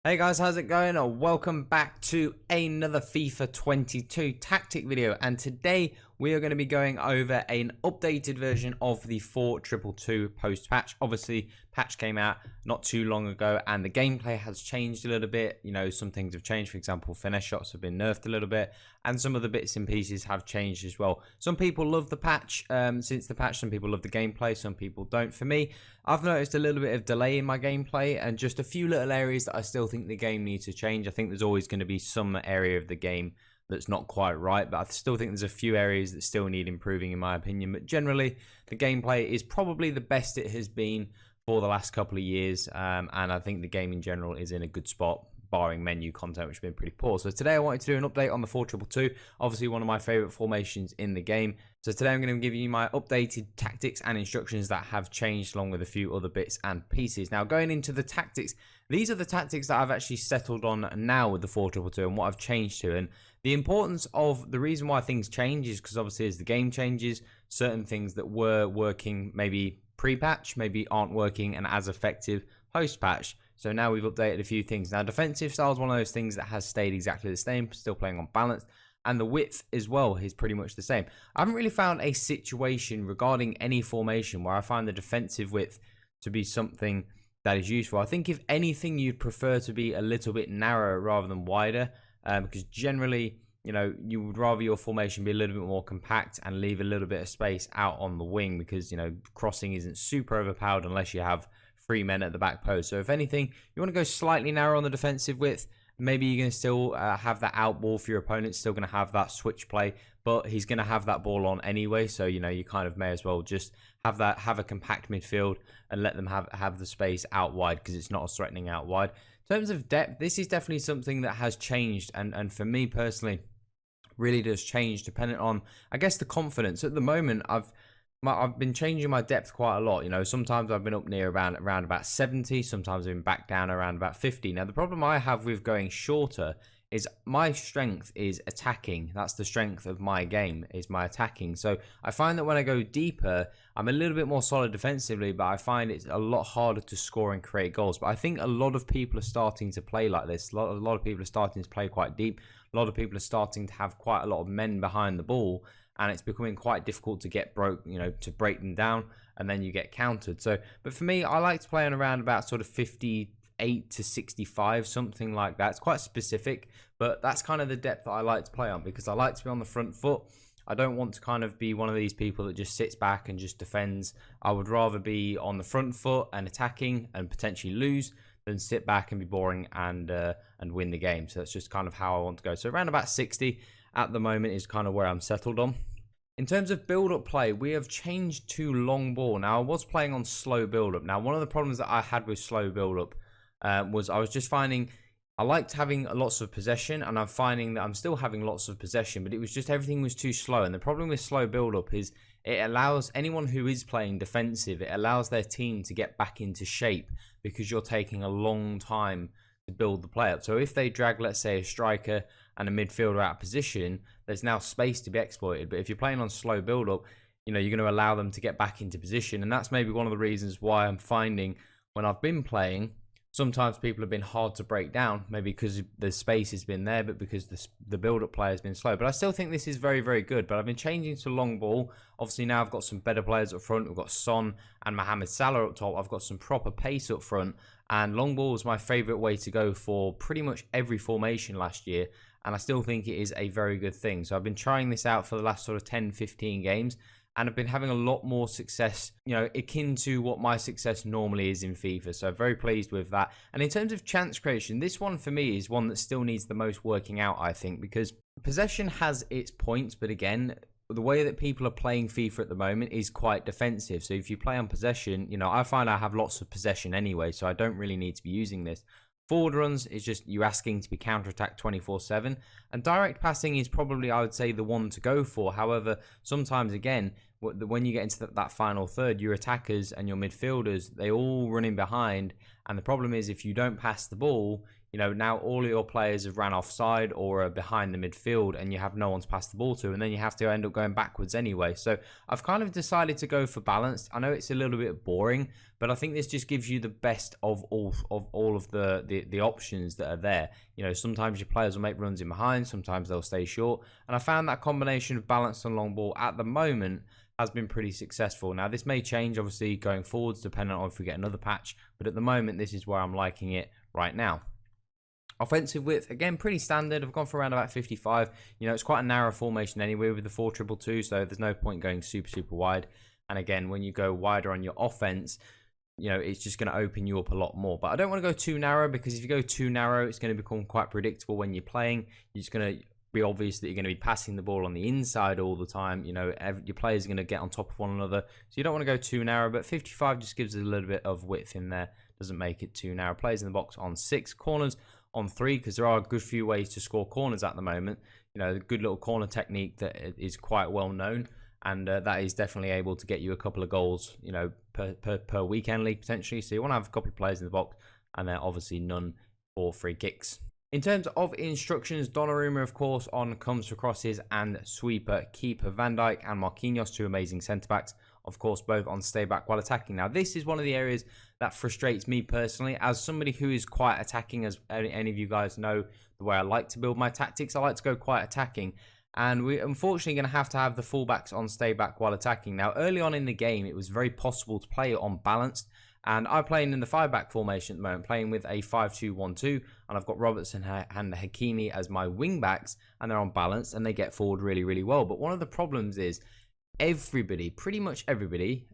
Hey guys, how's it going? Welcome back to another FIFA 22 tactic video, and today we are going to be going over an updated version of the 4-2-2 post patch. Obviously, patch came out not too long ago and the gameplay has changed a little bit. You know, some things have changed. For example, finesse shots have been nerfed a little bit and some of the bits and pieces have changed as well. Some people love the patch since the patch, some people love the gameplay, some people don't. For me, I've noticed a little bit of delay in my gameplay and just a few little areas that I still think the game needs to change. I think there's always going to be some area of the game that's not quite right, but I still think there's a few areas that still need improving in my opinion. But generally, the gameplay is probably the best it has been for the last couple of years, and I think the game in general is in a good spot, barring menu content, which has been pretty poor. So today I wanted to do an update on the 4-2-2, obviously one of my favorite formations in the game. So today I'm going to give you my updated tactics and instructions that have changed, along with a few other bits and pieces. Now, going into the tactics, these are the tactics that I've actually settled on now with the 4-2-2 and what I've changed to. And the importance of the reason why things change is because obviously as the game changes, certain things that were working maybe pre-patch maybe aren't working and as effective post-patch. So now we've updated a few things. Now, defensive style is one of those things that has stayed exactly the same, still playing on balance, and the width as well is pretty much the same. I haven't really found a situation regarding any formation where I find the defensive width to be something that is useful. I think if anything, you'd prefer to be a little bit narrower rather than wider, because generally, you know, you would rather your formation be a little bit more compact and leave a little bit of space out on the wing, because, you know, crossing isn't super overpowered unless you have 3 men at the back post. So if anything, you want to go slightly narrow on the defensive width. Maybe you're going to still have that out ball for your opponent, still going to have that switch play, but he's going to have that ball on anyway. So, you know, you kind of may as well just have a compact midfield and let them have the space out wide, because it's not as threatening out wide. In terms of depth, this is definitely something that has changed, and for me personally, really does change depending on, I guess, the confidence. At the moment, I've been changing my depth quite a lot. You know, sometimes I've been up near around about 70, sometimes I've been back down around about 50. Now, the problem I have with going shorter is my strength is attacking. That's the strength of my game, is my attacking. So I find that when I go deeper, I'm a little bit more solid defensively, but I find it's a lot harder to score and create goals. But I think a lot of people are starting to play like this. A lot of people are starting to play quite deep. A lot of people are starting to have quite a lot of men behind the ball, and it's becoming quite difficult to get to break them down, and then you get countered. So, but for me, I like to play on around about sort of 58 to 65, something like that. It's quite specific, but that's kind of the depth that I like to play on, because I like to be on the front foot. I don't want to kind of be one of these people that just sits back and just defends. I would rather be on the front foot and attacking and potentially lose than sit back and be boring and win the game. So that's just kind of how I want to go. So around about 60 at the moment is kind of where I'm settled on. In terms of build-up play, we have changed to long ball. Now, I was playing on slow build-up. Now, one of the problems that I had with slow build-up was I was just finding I liked having lots of possession, and I'm finding that I'm still having lots of possession, but it was just everything was too slow. And the problem with slow build-up is it allows anyone who is playing defensive, it allows their team to get back into shape, because you're taking a long time to build the play up. So if they drag, let's say, a striker and a midfielder out of position, there's now space to be exploited. But if you're playing on slow build-up, you know, you're going to allow them to get back into position. And that's maybe one of the reasons why I'm finding when I've been playing, sometimes people have been hard to break down, maybe because the space has been there, but because the build-up play has been slow. But I still think this is very, very good. But I've been changing to long ball. Obviously, now I've got some better players up front. We've got Son and Mohamed Salah up top. I've got some proper pace up front. And long ball was my favourite way to go for pretty much every formation last year. And I still think it is a very good thing. So I've been trying this out for the last sort of 10, 15 games. And I've been having a lot more success, you know, akin to what my success normally is in FIFA. So I'm very pleased with that. And in terms of chance creation, this one for me is one that still needs the most working out, I think, because possession has its points. But again, the way that people are playing FIFA at the moment is quite defensive. So if you play on possession, you know, I find I have lots of possession anyway, so I don't really need to be using this. Forward runs is just you asking to be counter-attacked 24/7. And direct passing is probably, I would say, the one to go for. However, sometimes, again, when you get into that final third, your attackers and your midfielders, they all run in behind. And the problem is, if you don't pass the ball, you know, now all of your players have ran offside or are behind the midfield and you have no one to pass the ball to, and then you have to end up going backwards anyway. So I've kind of decided to go for balanced. I know it's a little bit boring, but I think this just gives you the best of all of the options that are there. You know, sometimes your players will make runs in behind, sometimes they'll stay short, and I found that combination of balanced and long ball at the moment has been pretty successful. Now, this may change, obviously, going forwards, depending on if we get another patch, but at the moment, this is where I'm liking it right now. Offensive width, again, pretty standard. I've gone for around about 55. You know, it's quite a narrow formation anyway with the 4-2-2, so there's no point going super wide. And again, when you go wider on your offense, you know, it's just going to open you up a lot more. But I don't want to go too narrow, because if you go too narrow, it's going to become quite predictable when you're playing. You're just going to be obvious that you're going to be passing the ball on the inside all the time. You know, your players are going to get on top of one another, so you don't want to go too narrow, but 55 just gives us a little bit of width in there, doesn't make it too narrow. Players in the box on 6, corners on 3, because there are a good few ways to score corners at the moment. You know, the good little corner technique that is quite well known, and that is definitely able to get you a couple of goals, you know, per weekend league potentially. So you want to have a couple of players in the box, and then obviously none for free kicks. In terms of instructions, Donnarumma, of course, on comes for crosses and sweeper. Keeper Van Dijk and Marquinhos, 2 amazing centre-backs, of course, both on stay back while attacking. Now, this is one of the areas that frustrates me personally. As somebody who is quite attacking, as any of you guys know, the way I like to build my tactics, I like to go quite attacking. And we're unfortunately going to have the fullbacks on stay back while attacking. Now, early on in the game, it was very possible to play it on balanced. And I'm playing in the 5-back formation at the moment, playing with a 5-2-1-2, and I've got Robertson and Hakimi as my wing backs, and they're on balance, and they get forward really well. But one of the problems is everybody, pretty much everybody,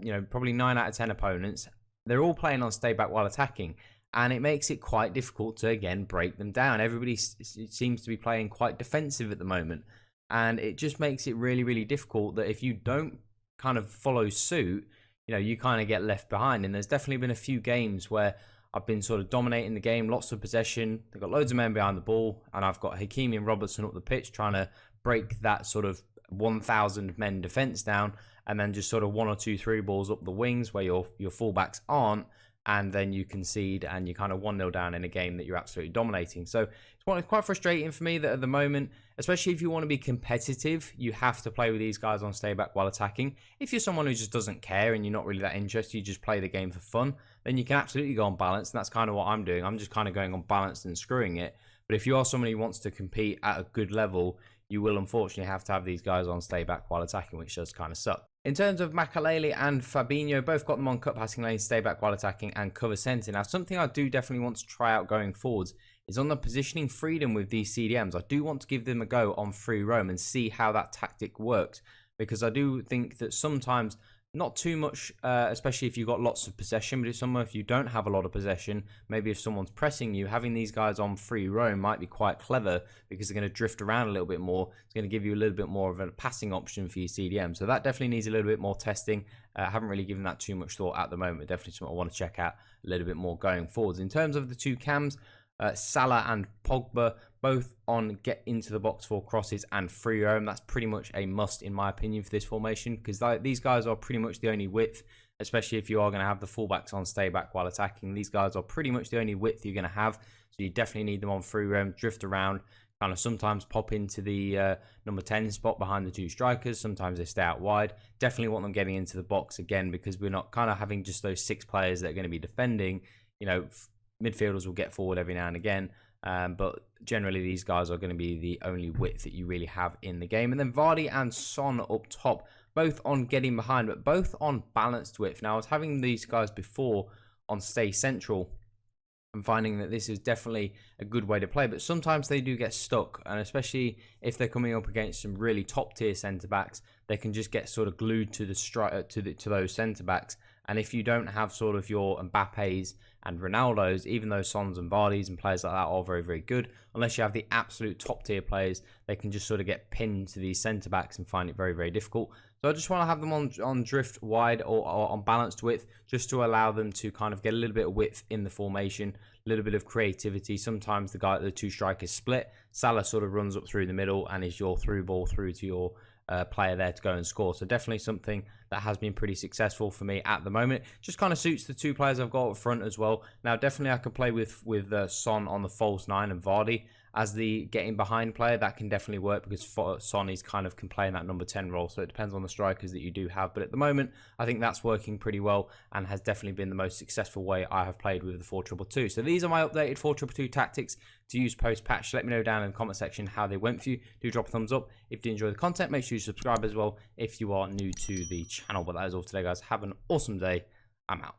you know, probably 9 out of 10 opponents, they're all playing on stay back while attacking, and it makes it quite difficult to, again, break them down. Everybody seems to be playing quite defensive at the moment, and it just makes it really difficult that if you don't kind of follow suit, you know, you kind of get left behind. And there's definitely been a few games where I've been sort of dominating the game, lots of possession. They've got loads of men behind the ball, and I've got Hakimi and Robertson up the pitch trying to break that sort of 1,000 men defense down, and then just sort of 1 or 2 through balls up the wings where your fullbacks aren't, and then you concede and you're kind of 1-0 down in a game that you're absolutely dominating. So it's quite frustrating for me that at the moment, especially if you want to be competitive, you have to play with these guys on stay back while attacking. If you're someone who just doesn't care and you're not really that interested, you just play the game for fun, then you can absolutely go on balance, and that's kind of what I'm doing. I'm just kind of going on balance and screwing it. But if you are someone who wants to compete at a good level, you will unfortunately have to have these guys on stay back while attacking, which does kind of suck. In terms of Makalele and Fabinho, both got them on cut passing lanes, stay back while attacking, and cover centre. Now, something I do definitely want to try out going forwards is on the positioning freedom with these CDMs. I do want to give them a go on free roam and see how that tactic works, because I do think that sometimes, not too much, especially if you've got lots of possession, but if you don't have a lot of possession, maybe if someone's pressing you, having these guys on free roam might be quite clever, because they're going to drift around a little bit more. It's going to give you a little bit more of a passing option for your CDM. So that definitely needs a little bit more testing. I haven't really given that too much thought at the moment. Definitely something I want to check out a little bit more going forwards. In terms of the 2 cams, Salah and Pogba, both on get into the box for crosses and free roam. That's pretty much a must in my opinion for this formation, because these guys are pretty much the only width, especially if you are going to have the fullbacks on stay back while attacking. These guys are pretty much the only width you're going to have, so you definitely need them on free roam, drift around, kind of sometimes pop into the number 10 spot behind the 2 strikers. Sometimes they stay out wide. Definitely want them getting into the box again, because we're not kind of having just those 6 players that are going to be defending. You know, midfielders will get forward every now and again, but generally these guys are going to be the only width that you really have in the game. And then Vardy and Son up top, both on getting behind, but both on balanced width. Now, I was having these guys before on stay central, I'm finding that this is definitely a good way to play, but sometimes they do get stuck, and especially if they're coming up against some really top tier centre backs, they can just get sort of glued to the to those centre backs. And if you don't have sort of your Mbappes and Ronaldos, even though Sons and Vardys and players like that are very good, unless you have the absolute top tier players, they can just sort of get pinned to these centre backs and find it very difficult. So I just want to have them on drift wide or on balanced width, just to allow them to kind of get a little bit of width in the formation, a little bit of creativity. Sometimes the 2 strikers split. Salah sort of runs up through the middle and is your through ball through to your player there to go and score. So definitely something that has been pretty successful for me at the moment. Just kind of suits the two players I've got up front as well. Now, definitely I could play with Son on the false 9 and Vardy as the getting behind player. That can definitely work because Son is kind of can play in that number 10 role, so it depends on the strikers that you do have. But at the moment, I think that's working pretty well and has definitely been the most successful way I have played with the 4-2-2. So these are my updated 4-2-2 tactics to use post-patch. Let me know down in the comment section how they went for you. Do drop a thumbs up if you enjoy the content. Make sure you subscribe as well if you are new to the channel. But that is all today, guys. Have an awesome day. I'm out.